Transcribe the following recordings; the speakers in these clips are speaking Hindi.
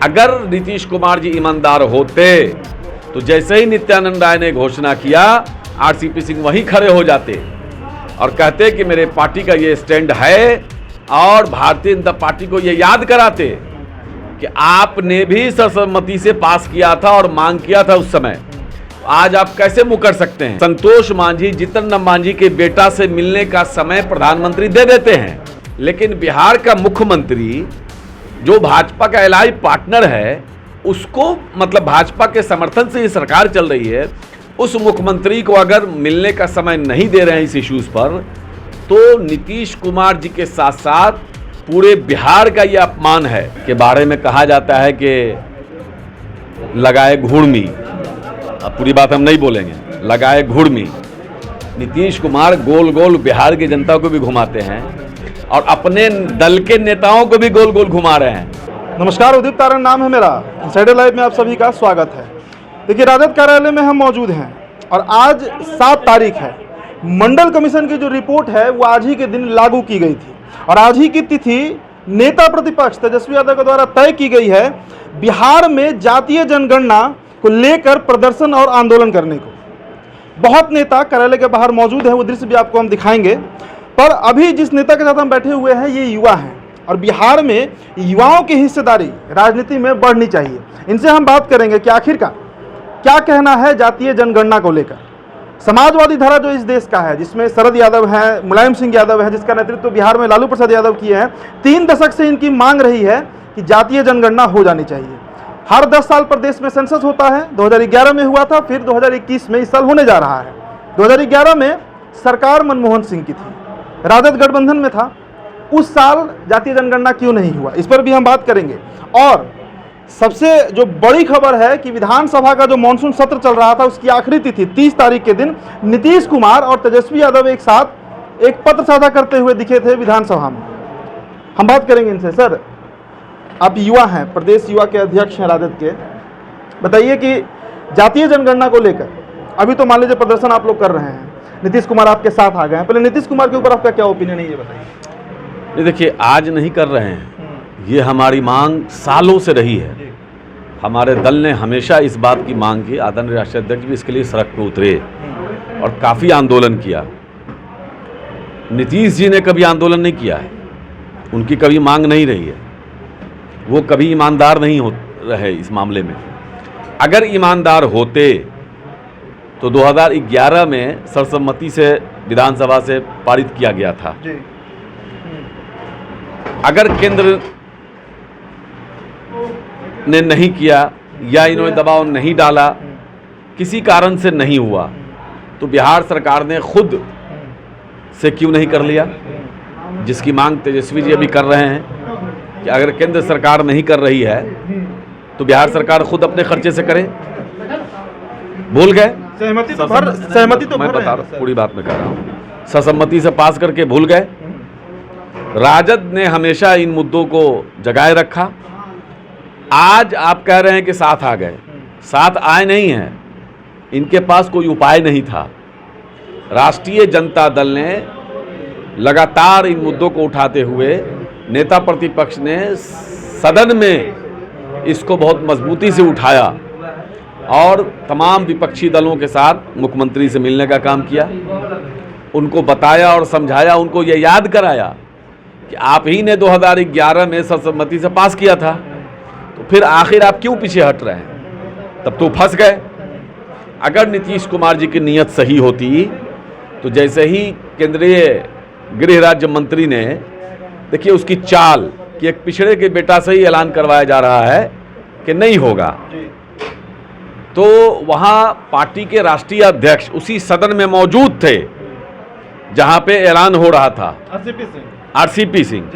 अगर नीतीश कुमार जी ईमानदार होते तो जैसे ही नित्यानंद राय ने घोषणा किया, आरसीपी सिंह वहीं खड़े हो जाते और कहते कि मेरे पार्टी का ये स्टैंड है, और भारतीय जनता पार्टी को ये याद कराते कि आपने भी सर्वसम्मति से पास किया था और मांग किया था उस समय। आज आप कैसे मुकर सकते हैं? संतोष मांझी जीतन राम मांझी के बेटा से मिलने का समय प्रधानमंत्री दे देते हैं, लेकिन बिहार का मुख्यमंत्री जो भाजपा का एलाई पार्टनर है, उसको मतलब भाजपा के समर्थन से ये सरकार चल रही है, उस मुख्यमंत्री को अगर मिलने का समय नहीं दे रहे हैं इस इश्यूज पर, तो नीतीश कुमार जी के साथ साथ पूरे बिहार का ये अपमान है। के बारे में कहा जाता है कि लगाए घूर्मी, अब पूरी बात हम नहीं बोलेंगे, लगाए घूर्मी। नीतीश कुमार गोल गोल बिहार की जनता को भी घुमाते हैं और अपने दल के नेताओं को भी गोल गोल घुमा रहे हैं। नमस्कार, उदित तारण नाम है मेरा। इनसाइडर लाइव में आप सभी का स्वागत है। देखिए, राजद कार्यालय में हम मौजूद हैं और आज 7 तारीख है। मंडल कमीशन की जो रिपोर्ट है वो आज ही के दिन लागू की गई थी और आज ही की तिथि नेता प्रतिपक्ष तेजस्वी यादव के द्वारा तय की गई है बिहार में जातीय जनगणना को लेकर प्रदर्शन और आंदोलन करने को। बहुत नेता कार्यालय के बाहर मौजूद हैं, वो दृश्य भी आपको हम दिखाएंगे। पर अभी जिस नेता के साथ हम बैठे हुए हैं ये युवा हैं और बिहार में युवाओं की हिस्सेदारी राजनीति में बढ़नी चाहिए। इनसे हम बात करेंगे कि आखिरकार क्या कहना है जातीय जनगणना को लेकर। समाजवादी धारा जो इस देश का है, जिसमें शरद यादव हैं, मुलायम सिंह यादव है, जिसका नेतृत्व बिहार में लालू प्रसाद यादव किए हैं, 3 दशक से इनकी मांग रही है कि जातीय जनगणना हो जानी चाहिए। हर 10 साल पर देश में सेंसस होता है। 2011 में हुआ था, फिर 2021 में इस साल होने जा रहा है। 2011 में सरकार मनमोहन सिंह की थी, राजद गठबंधन में था। उस साल जातीय जनगणना क्यों नहीं हुआ, इस पर भी हम बात करेंगे। और सबसे जो बड़ी खबर है कि विधानसभा का जो मानसून सत्र चल रहा था उसकी आखिरी तिथि 30 तारीख के दिन नीतीश कुमार और तेजस्वी यादव एक साथ एक पत्र साझा करते हुए दिखे थे विधानसभा में। हम बात करेंगे इनसे। सर, आप युवा हैं, प्रदेश युवा के अध्यक्ष हैं राजद के, बताइए कि जातीय जनगणना को लेकर अभी तो मान लीजिए प्रदर्शन आप लोग कर रहे हैं, नीतीश कुमार आपके साथ आ गए हैं, पहले नीतीश कुमार के ऊपर आपका क्या ओपिनियन है ये बताइए। ये देखिए, आज नहीं कर रहे हैं, ये हमारी मांग सालों से रही है। हमारे दल ने हमेशा इस बात की मांग की, आदरणीय राष्ट्रीय अध्यक्ष भी इसके लिए सड़क पर उतरे और काफ़ी आंदोलन किया। नीतीश जी ने कभी आंदोलन नहीं किया है, उनकी कभी मांग नहीं रही है, वो कभी ईमानदार नहीं हो रहे इस मामले में। अगर ईमानदार होते तो 2011 में सर्वसम्मति से विधानसभा से पारित किया गया था। अगर केंद्र ने नहीं किया या इन्होंने दबाव नहीं डाला, किसी कारण से नहीं हुआ, तो बिहार सरकार ने खुद से क्यों नहीं कर लिया, जिसकी मांग तेजस्वी जी अभी कर रहे हैं कि अगर केंद्र सरकार नहीं कर रही है तो बिहार सरकार खुद अपने खर्चे से करे। भूल गए, सहमति तो मैं बता रहा हूँ, पूरी बात मैं कह रहा हूँ, सर्वसम्मति से पास करके भूल गए। राजद ने हमेशा इन मुद्दों को जगाए रखा। आज आप कह रहे हैं कि साथ आ गए, साथ आए नहीं हैं, इनके पास कोई उपाय नहीं था। राष्ट्रीय जनता दल ने लगातार इन मुद्दों को उठाते हुए नेता प्रतिपक्ष ने सदन में इसको बहुत मजबूती से उठाया और तमाम विपक्षी दलों के साथ मुख्यमंत्री से मिलने का काम किया, उनको बताया और समझाया, उनको ये याद कराया कि आप ही ने 2011 में सर्वसम्मति से पास किया था, तो फिर आखिर आप क्यों पीछे हट रहे हैं? तब तो फंस गए। अगर नीतीश कुमार जी की नीयत सही होती तो जैसे ही केंद्रीय गृह राज्य मंत्री ने, देखिए उसकी चाल कि एक पिछड़े के बेटा से ही ऐलान करवाया जा रहा है कि नहीं होगा, तो वहाँ पार्टी के राष्ट्रीय अध्यक्ष उसी सदन में मौजूद थे जहाँ पे ऐलान हो रहा था, आरसीपी सिंह।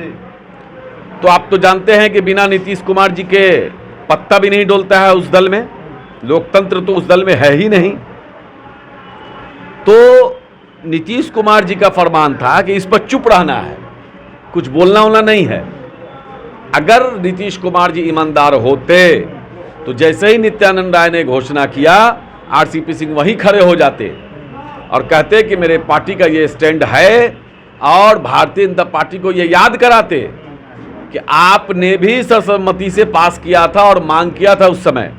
तो आप तो जानते हैं कि बिना नीतीश कुमार जी के पत्ता भी नहीं डोलता है उस दल में, लोकतंत्र तो उस दल में है ही नहीं। तो नीतीश कुमार जी का फरमान था कि इस पर चुप रहना है, कुछ बोलना होना नहीं है। अगर नीतीश कुमार जी ईमानदार होते तो जैसे ही नित्यानंद राय ने घोषणा किया, आरसीपी सिंह वहीं खड़े हो जाते और कहते कि मेरे पार्टी का ये स्टैंड है, और भारतीय जनता पार्टी को ये याद कराते कि आपने भी सर्वसम्मति से पास किया था और मांग किया था उस समय,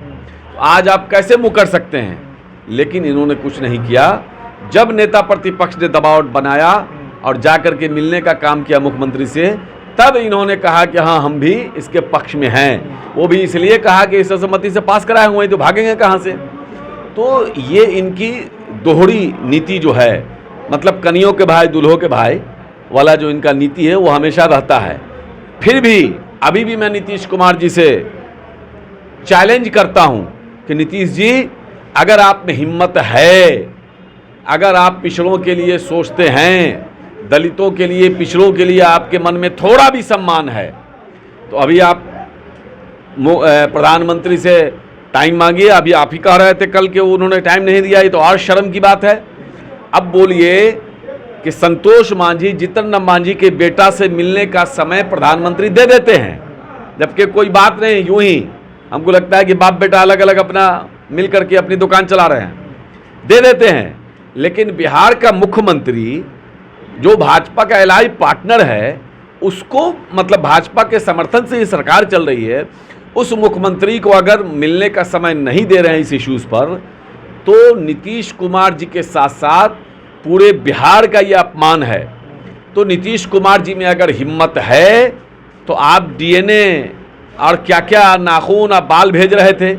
आज आप कैसे मुकर सकते हैं? लेकिन इन्होंने कुछ नहीं किया। जब नेता प्रतिपक्ष ने दबाव बनाया और जाकर के मिलने का काम किया मुख्यमंत्री से, तब इन्होंने कहा कि हाँ हम भी इसके पक्ष में हैं। वो भी इसलिए कहा कि सर्वसम्मति से पास कराए हुए हैं तो भागेंगे कहाँ से? तो ये इनकी दोहरी नीति जो है, मतलब कनियों के भाई दुल्हों के भाई वाला जो इनका नीति है वो हमेशा रहता है। फिर भी अभी भी मैं नीतीश कुमार जी से चैलेंज करता हूं कि नीतीश जी, अगर आप में हिम्मत है, अगर आप पिछड़ों के लिए सोचते हैं, दलितों के लिए, पिछड़ों के लिए आपके मन में थोड़ा भी सम्मान है, तो अभी आप प्रधानमंत्री से टाइम मांगिए। अभी आप ही कह रहे थे कल के उन्होंने टाइम नहीं दिया, ये तो और शर्म की बात है। अब बोलिए कि संतोष मांझी, जीतन राम मांझी के बेटा से मिलने का समय प्रधानमंत्री दे देते हैं, जबकि कोई बात नहीं, यूं ही हमको लगता है कि बाप बेटा अलग अलग अपना मिल करके अपनी दुकान चला रहे हैं, दे देते हैं। लेकिन बिहार का मुख्यमंत्री जो भाजपा का एलाई पार्टनर है, उसको मतलब भाजपा के समर्थन से ये सरकार चल रही है, उस मुख्यमंत्री को अगर मिलने का समय नहीं दे रहे हैं इस इश्यूज़ पर, तो नीतीश कुमार जी के साथ साथ पूरे बिहार का ये अपमान है। तो नीतीश कुमार जी में अगर हिम्मत है तो आप डीएनए और क्या क्या नाखून और बाल भेज रहे थे,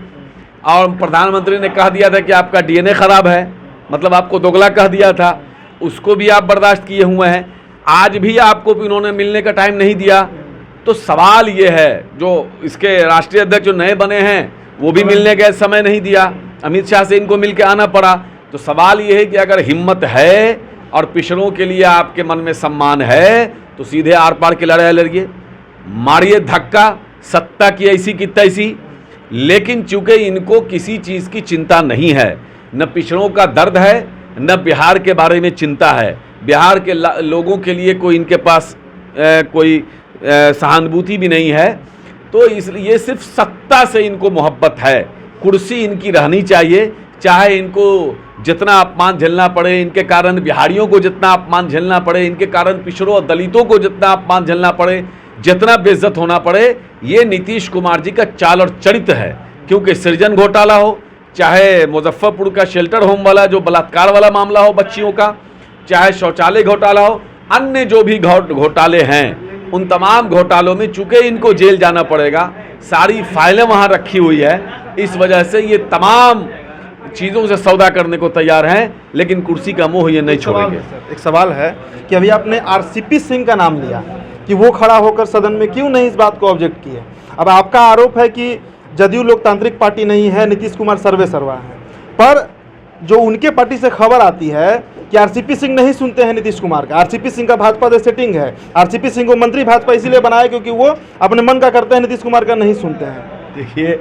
और प्रधानमंत्री ने कह दिया था कि आपका डीएनए खराब है, मतलब आपको दोगला कह दिया था, उसको भी आप बर्दाश्त किए हुए हैं। आज भी आपको इन्होंने मिलने का टाइम नहीं दिया। तो सवाल ये है, जो इसके राष्ट्रीय अध्यक्ष जो नए बने हैं वो भी मिलने का समय नहीं दिया, अमित शाह से इनको मिल के आना पड़ा। तो सवाल ये है कि अगर हिम्मत है और पिछड़ों के लिए आपके मन में सम्मान है, तो सीधे आर पार की लड़ाई लड़िए, मारिए धक्का, सत्ता की ऐसी की तैसी। लेकिन चूंकि इनको किसी चीज़ की चिंता नहीं है, न पिछड़ों का दर्द है, न बिहार के बारे में चिंता है, बिहार के लोगों के लिए कोई इनके पास कोई सहानुभूति भी नहीं है, तो इसलिए सिर्फ सत्ता से इनको मोहब्बत है। कुर्सी इनकी रहनी चाहिए, चाहे इनको जितना अपमान झेलना पड़े, इनके कारण बिहारियों को जितना अपमान झेलना पड़े, इनके कारण पिछड़ों और दलितों को जितना अपमान झेलना पड़े, जितना बेइज्जत होना पड़े। ये नीतीश कुमार जी का चाल और चरित्र है। क्योंकि सृजन घोटाला हो, चाहे मुजफ्फरपुर का शेल्टर होम वाला जो बलात्कार वाला मामला हो बच्चियों का, चाहे शौचालय घोटाला हो, अन्य जो भी घोटाले हैं, उन तमाम घोटालों में चूंकि इनको जेल जाना पड़ेगा, सारी फाइलें वहाँ रखी हुई है, इस वजह से ये तमाम चीज़ों से सौदा करने को तैयार हैं, लेकिन कुर्सी का मोह ये नहीं छोड़ेंगे। एक सवाल है कि अभी आपने आरसीपी सिंह का नाम लिया कि वो खड़ा होकर सदन में क्यों नहीं इस बात को ऑब्जेक्ट किए। अब आपका आरोप है कि जदयू लोकतांत्रिक पार्टी नहीं है, नीतीश कुमार सर्वे सर्वा है, पर जो उनके पार्टी से खबर आती है कि आरसीपी सिंह नहीं सुनते हैं नीतीश कुमार का। आरसीपी सिंह का भाजपा से सेटिंग है, आरसीपी सिंह को मंत्री भाजपा इसीलिए बनाया क्योंकि वो अपने मन का करते हैं, नीतीश कुमार का नहीं सुनते हैं। देखिए,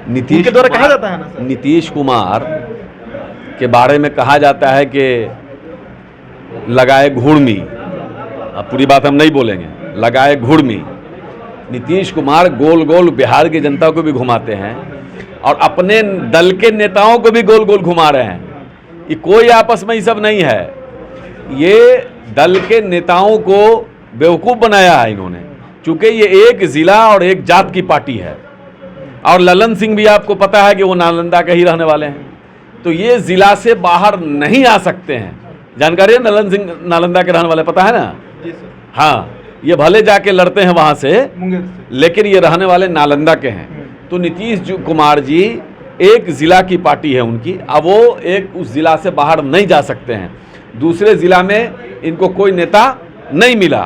नीतीश के द्वारा कहा जाता है ना सर, नीतीश कुमार के बारे में कहा जाता है कि लगाए घूर्मी, अब पूरी बात हम नहीं बोलेंगे, लगाए घूर्मी। नीतीश कुमार गोल गोल बिहार की जनता को भी घुमाते हैं और अपने दल के नेताओं को भी गोल गोल घुमा रहे हैं। ये कोई आपस में ये सब नहीं है, ये दल के नेताओं को बेवकूफ़ बनाया है इन्होंने, चूँकि ये एक ज़िला और एक जात की पार्टी है। और ललन सिंह भी आपको पता है कि वो नालंदा के ही रहने वाले हैं, तो ये ज़िला से बाहर नहीं आ सकते हैं। जानकारी है ललन सिंह नालंदा के रहने वाले, पता है ना? जी सर। हाँ, ये भले जाके लड़ते हैं वहाँ से, मुंगेर से, लेकिन ये रहने वाले नालंदा के हैं। तो नीतीश कुमार जी एक ज़िला की पार्टी है उनकी, अब वो एक उस ज़िला से बाहर नहीं जा सकते हैं, दूसरे ज़िला में इनको कोई नेता नहीं मिला,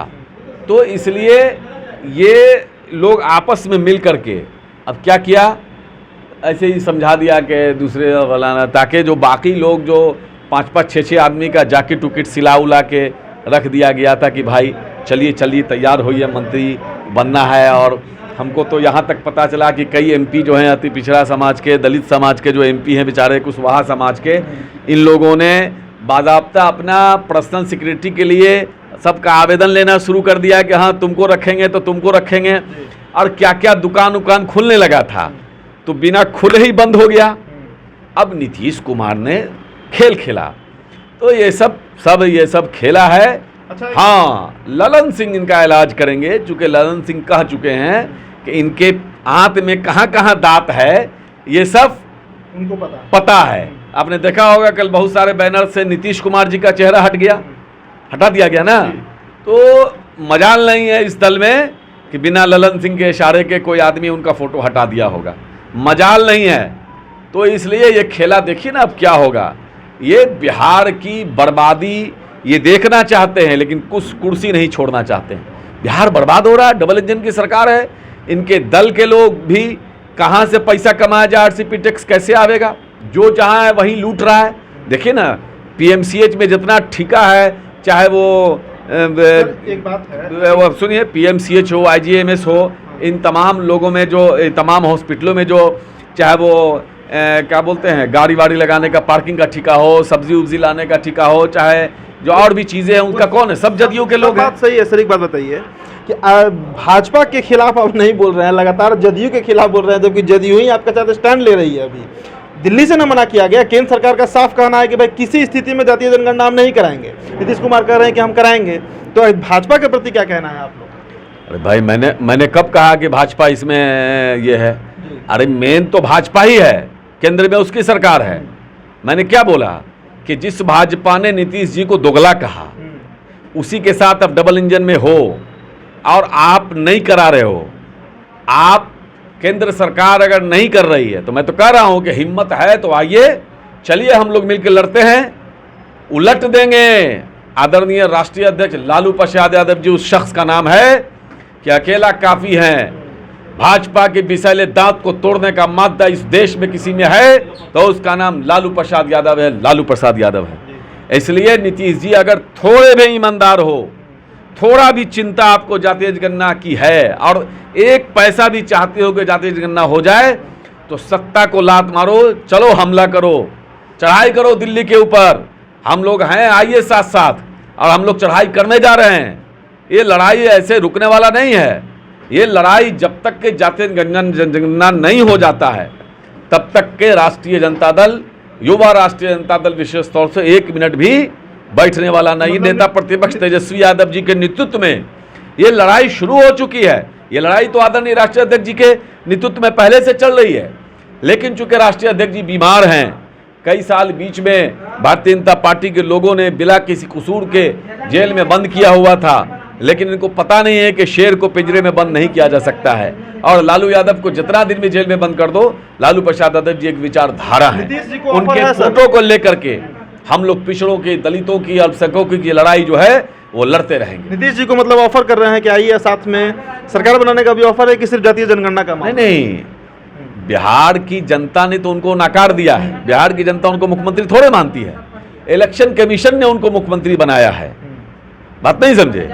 तो इसलिए ये लोग आपस में मिल करके अब क्या किया, ऐसे ही समझा दिया कि दूसरे वाला, ताकि जो बाकी लोग जो 5-5, 6-6 आदमी का जैकेट उकेट सिला उला के रख दिया गया था कि भाई चलिए चलिए तैयार होइए, मंत्री बनना है। और हमको तो यहाँ तक पता चला कि कई एमपी जो हैं अति पिछड़ा समाज के, दलित समाज के जो एमपी हैं बेचारे कुशवाहा समाज के, इन लोगों ने बाज़ाब्ता अपना पर्सनल सिक्योरिटी के लिए सबका आवेदन लेना शुरू कर दिया कि हाँ तुमको रखेंगे तो तुमको रखेंगे। और क्या क्या दुकान उकान खुलने लगा था, तो बिना खुले ही बंद हो गया। अब नीतीश कुमार ने खेल खेला, तो ये सब खेला है अच्छा, हाँ, ललन सिंह इनका इलाज करेंगे, चूंकि ललन सिंह कह चुके हैं कि इनके आंत में कहाँ कहाँ दांत है ये सब उनको पता है। आपने देखा होगा कल बहुत सारे बैनर से नीतीश कुमार जी का चेहरा हटा दिया गया ना। तो मजाल नहीं है इस दल में कि बिना ललन सिंह के इशारे के कोई आदमी उनका फोटो हटा दिया होगा, मजाल नहीं है। तो इसलिए ये खेला देखिए ना अब क्या होगा। ये बिहार की बर्बादी ये देखना चाहते हैं, लेकिन कुछ कुर्सी नहीं छोड़ना चाहते हैं। बिहार बर्बाद हो रहा है, डबल इंजन की सरकार है, इनके दल के लोग भी कहाँ से पैसा कमाया जाए, आरसीपी टैक्स कैसे आवेगा, जो जहाँ है वहीं लूट रहा है। देखिए ना पीएमसीएच में जितना ठिका है, चाहे वो एक बात है, वो सुनिए पीएमसीएच हो, आईजीएमएस हो, इन तमाम लोगों में जो तमाम हॉस्पिटलों में जो चाहे वो क्या बोलते हैं गाड़ी वाड़ी लगाने का पार्किंग का ठिका हो, सब्जी उब्जी लाने का ठिका हो, चाहे जो और भी चीज़ें हैं उनका कौन है, सब जदयू के लोग हैं। बात सही है सर। एक बात बताइए कि भाजपा के खिलाफ आप नहीं बोल रहे हैं, लगातार जदयू के खिलाफ बोल रहे हैं, जबकि जदयू ही आपके साथ स्टैंड ले रही है। अभी दिल्ली से न मना किया गया, केंद्र सरकार का साफ कहना है कि भाई किसी स्थिति में जातीय जनगणना हम नहीं कराएंगे। नीतीश कुमार कह रहे हैं कि हम कराएंगे। तो भाजपा के प्रति क्या कहना है आप लोग? अरे भाई मैंने कब कहा कि भाजपा इसमें ये है? अरे मेन तो भाजपा ही है, केंद्र में उसकी सरकार है। मैंने क्या बोला कि जिस भाजपा ने नीतीश जी को दोगला कहा, उसी के साथ अब डबल इंजन में हो और आप नहीं करा रहे हो। आप केंद्र सरकार अगर नहीं कर रही है तो मैं तो कह रहा हूं कि हिम्मत है तो आइए, चलिए हम लोग मिलकर लड़ते हैं, उलट देंगे। आदरणीय राष्ट्रीय अध्यक्ष लालू प्रसाद यादव जी उस शख्स का नाम है कि अकेला काफी है। भाजपा के विषैले दांत को तोड़ने का मादा इस देश में किसी में है तो उसका नाम लालू प्रसाद यादव है, लालू प्रसाद यादव है। इसलिए नीतीश जी अगर थोड़े भी ईमानदार हो, थोड़ा भी चिंता आपको जातीय जनगणना की है और एक पैसा भी चाहते हो कि जातीय जनगणना हो जाए, तो सत्ता को लात मारो, चलो हमला करो, चढ़ाई करो दिल्ली के ऊपर। हम लोग हैं, आइए साथ साथ, और हम लोग चढ़ाई करने जा रहे हैं। ये लड़ाई ऐसे रुकने वाला नहीं है। ये लड़ाई जब तक के जातीय जनगणना नहीं हो जाता है तब तक के राष्ट्रीय जनता दल, युवा राष्ट्रीय जनता दल विशेष तौर से एक मिनट भी बैठने वाला नहीं। नेता प्रतिपक्ष तेजस्वी यादव जी के नेतृत्व में ये लड़ाई शुरू हो चुकी है। ये लड़ाई तो आदरणीय राष्ट्रीय अध्यक्ष जी के नेतृत्व में पहले से चल रही है, लेकिन चूंकि राष्ट्रीय अध्यक्ष जी बीमार हैं, कई साल बीच में भारतीय जनता पार्टी के लोगों ने बिना किसी कसूर के जेल में बंद किया हुआ था, लेकिन इनको पता नहीं है कि शेर को पिंजरे में बंद नहीं किया जा सकता है। और लालू यादव को जितना दिन में जेल में बंद कर दो, लालू प्रसाद यादव जी एक विचारधारा है, उनके फोटो को लेकर के हम लोग पिछड़ों की, दलितों की, अल्पसंख्यकों की लड़ाई जो है वो लड़ते रहेंगे। नीतीश जी को मतलब ऑफर कर रहे हैं कि आइए साथ में सरकार बनाने का भी ऑफर है कि सिर्फ जातीय जनगणना का? नहीं, बिहार की जनता ने तो उनको नकार दिया है। बिहार की जनता उनको मुख्यमंत्री थोड़े मानती है, इलेक्शन कमीशन ने उनको मुख्यमंत्री बनाया है। बात नहीं समझे?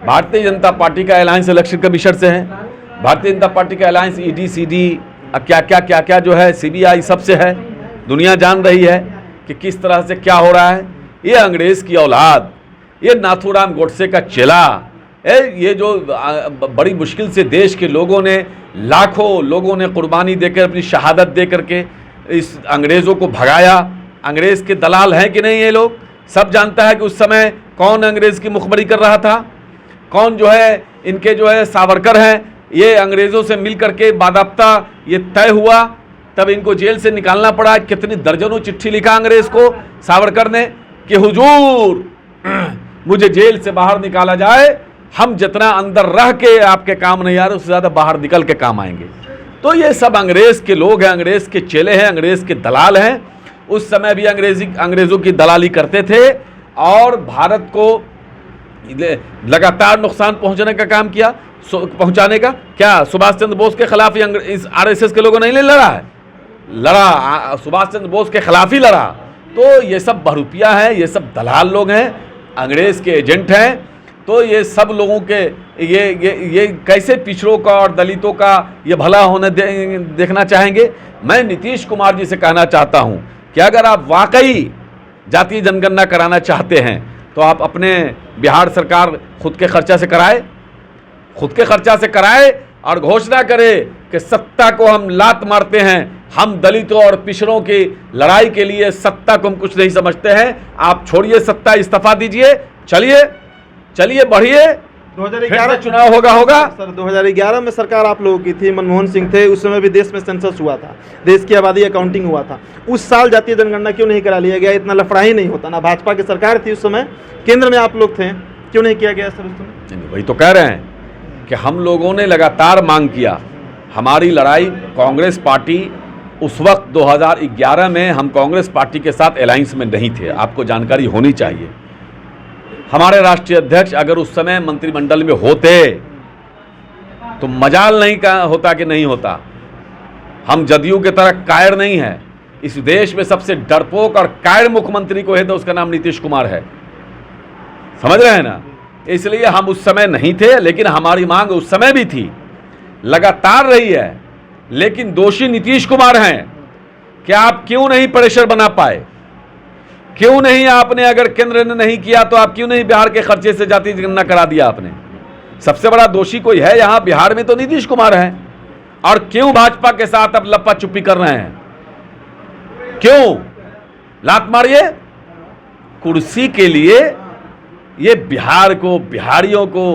भारतीय जनता पार्टी का अलायंस इलेक्शन कमीशन से है, भारतीय जनता पार्टी का अलायंस ईडी सीडी क्या क्या जो है सीबीआई सबसे है। दुनिया जान रही है कि किस तरह से क्या हो रहा है। ये अंग्रेज की औलाद, ये नाथूराम गोडसे का चेला, ये जो बड़ी मुश्किल से देश के लोगों ने, लाखों लोगों ने कुर्बानी देकर, अपनी शहादत दे करके इस अंग्रेज़ों को भगाया। अंग्रेज़ के दलाल हैं कि नहीं ये लोग? सब जानता है कि उस समय कौन अंग्रेज़ की मुखबरी कर रहा था, कौन जो है इनके जो है सावरकर हैं। ये अंग्रेज़ों से मिल करके बादाब्ता ये तय हुआ, तब इनको जेल से निकालना पड़ा। कितनी दर्जनों चिट्ठी लिखा अंग्रेज़ को सावरकर ने कि हुजूर मुझे जेल से बाहर निकाला जाए, हम जितना अंदर रह के आपके काम नहीं आ रहे उससे ज़्यादा बाहर निकल के काम आएंगे। तो ये सब अंग्रेज़ के लोग हैं, अंग्रेज़ के चेले हैं, अंग्रेज़ के दलाल हैं। उस समय भी अंग्रेज़ों की दलाली करते थे और भारत को लगातार नुकसान पहुंचाने का काम किया। पहुंचाने का क्या सुभाष चंद्र बोस के खिलाफ ही इस आरएसएस के लोगों ने नहीं लड़ा है? लड़ा, सुभाष चंद्र बोस के खिलाफ ही लड़ा। तो ये सब बहरूपिया हैं, ये सब दलाल लोग हैं, अंग्रेज़ के एजेंट हैं। तो ये सब लोगों के ये कैसे पिछड़ों का और दलितों का ये भला होने देखना चाहेंगे? मैं नीतीश कुमार जी से कहना चाहता हूं कि अगर आप वाकई जातीय जनगणना कराना चाहते हैं तो आप अपने बिहार सरकार खुद के खर्चा से कराए, खुद के खर्चा से कराए और घोषणा करे कि सत्ता को हम लात मारते हैं, हम दलितों और पिछड़ों की लड़ाई के लिए सत्ता को हम कुछ नहीं समझते हैं। आप छोड़िए सत्ता, इस्तीफा दीजिए, चलिए चलिए बढ़िए, फिर 2011 से चुनाव होगा। सर 2011 में सरकार आप लोगों की थी, मनमोहन सिंह थे, उस समय भी देश में सेंसस हुआ था, देश की आबादी अकाउंटिंग हुआ था। उस साल जातीय जनगणना क्यों नहीं करा लिया गया? इतना लफड़ा ही नहीं होता ना। भाजपा की सरकार थी उस समय, केंद्र में आप लोग थे, क्यों नहीं किया गया सर उस समय? वही तो कह रहे हैं कि हम लोगों ने लगातार मांग किया। हमारी लड़ाई कांग्रेस पार्टी, उस वक्त 2011 में हम कांग्रेस पार्टी के साथ अलायंस में नहीं थे, आपको जानकारी होनी चाहिए। हमारे राष्ट्रीय अध्यक्ष अगर उस समय मंत्रिमंडल में होते तो मजाल नहीं का होता कि नहीं होता। हम जदयू के तरह कायर नहीं है। इस देश में सबसे डरपोक और कायर मुख्यमंत्री को है तो उसका नाम नीतीश कुमार है, समझ रहे हैं ना। इसलिए हम उस समय नहीं थे, लेकिन हमारी मांग उस समय भी थी, लगातार रही है। लेकिन दोषी नीतीश कुमार हैं कि आप क्यों नहीं प्रेशर बना पाए, क्यों नहीं आपने, अगर केंद्र ने नहीं किया तो आप क्यों नहीं बिहार के खर्चे से जाति जनगणना करा दिया आपने। सबसे बड़ा दोषी कोई है यहां बिहार में तो नीतीश कुमार है। और क्यों भाजपा के साथ अब लप्पा चुप्पी कर रहे हैं? क्यों लात मारिए कुर्सी के लिए? ये बिहार को, बिहारियों को,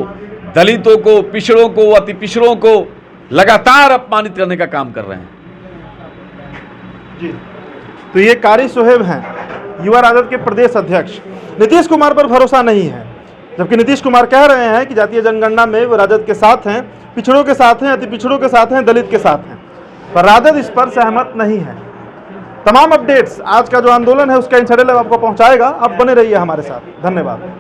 दलितों को, पिछड़ों को, अति पिछड़ों को लगातार अपमानित करने का काम कर रहे हैं जी। तो ये कारी सोहेब हैं, युवा राजद के प्रदेश अध्यक्ष। नीतीश कुमार पर भरोसा नहीं है, जबकि नीतीश कुमार कह रहे हैं कि जातीय जनगणना में वो राजद के साथ हैं, पिछड़ों के साथ हैं, अति पिछड़ों के साथ हैं, दलित के साथ हैं, पर राजद इस पर सहमत नहीं है। तमाम अपडेट्स आज का जो आंदोलन है उसका इनसाइडर लाइव आपको पहुंचाएगा। आप बने रहिए हमारे साथ। धन्यवाद।